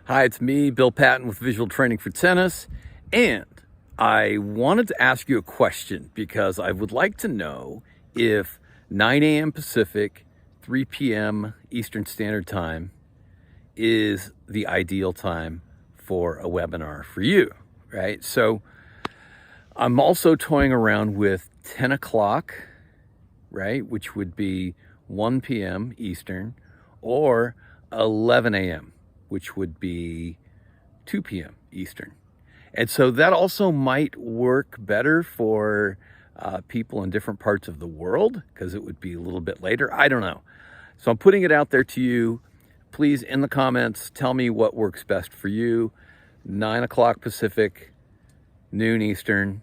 Hi, it's me, Bill Patton with Visual Training for Tennis, and I wanted to ask you a question because I would like to know if 9 a.m. Pacific, 3 p.m. Eastern Standard Time is the ideal time for a webinar for you, right? So I'm also toying around with 10 o'clock, right, which would be 1 p.m. Eastern, or 11 a.m., which would be 2 p.m. Eastern. And so that also might work better for people in different parts of the world because it would be a little bit later. I don't know. So I'm putting it out there to you. Please, in the comments, tell me what works best for you. 9 o'clock Pacific, noon Eastern,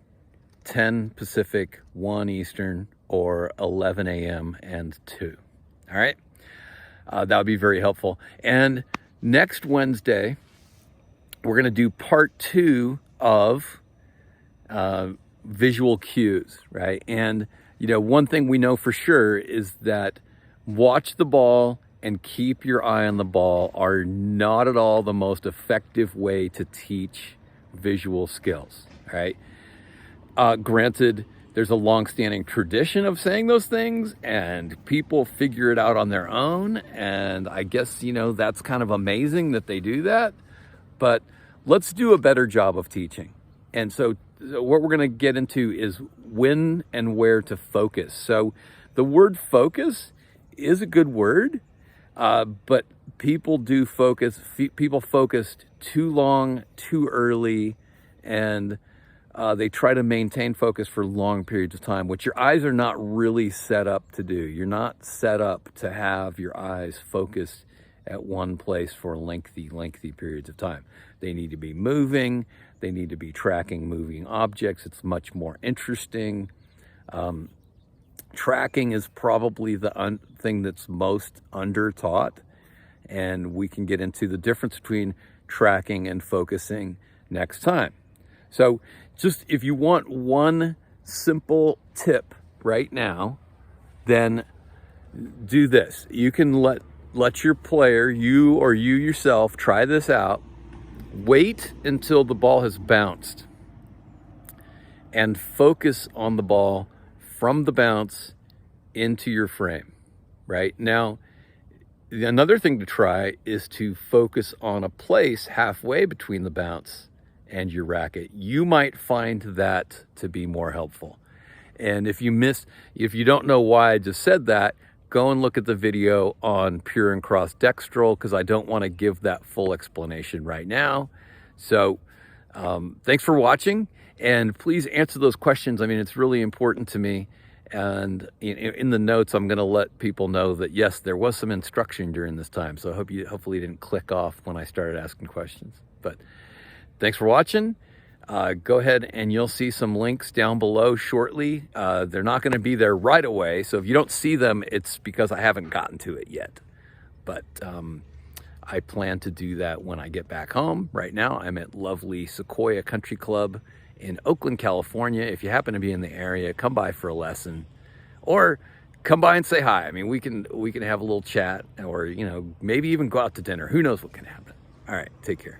10 Pacific, 1 Eastern, or 11 a.m. and 2. All right? That would be very helpful. And next Wednesday, we're going to do part 2 of visual cues, right? And, one thing we know for sure is that watch the ball and keep your eye on the ball are not at all the most effective way to teach visual skills, right? Granted, there's a long-standing tradition of saying those things, and people figure it out on their own. And I guess, that's kind of amazing that they do that. But let's do a better job of teaching. And so what we're going to get into is when and where to focus. So the word focus is a good word, but people do focus. People focused too long, too early, and they try to maintain focus for long periods of time, which your eyes are not really set up to do. You're not set up to have your eyes focused at one place for lengthy periods of time. They need to be moving. They need to be tracking moving objects. It's much more interesting. Tracking is probably the thing that's most under-taught, and we can get into the difference between tracking and focusing next time. So just if you want one simple tip right now, then do this. You can let your player, you or you yourself, try this out. Wait until the ball has bounced and focus on the ball from the bounce into your frame, right? Now, another thing to try is to focus on a place halfway between the bounce and your racket. You might find that to be more helpful. And if you don't know why I just said that, go and look at the video on pure and cross dextral, because I don't want to give that full explanation right now. So thanks for watching, and please answer those questions. I mean, it's really important to me. And in the notes, I'm going to let people know that, yes, there was some instruction during this time. So hopefully you didn't click off when I started asking questions. But thanks for watching. Go ahead and you'll see some links down below shortly. They're not going to be there right away. So if you don't see them, it's because I haven't gotten to it yet. But I plan to do that when I get back home. Right now, I'm at lovely Sequoia Country Club in Oakland, California. If you happen to be in the area, come by for a lesson, or come by and say hi. I mean, we can have a little chat, or maybe even go out to dinner. Who knows what can happen. All right, take care.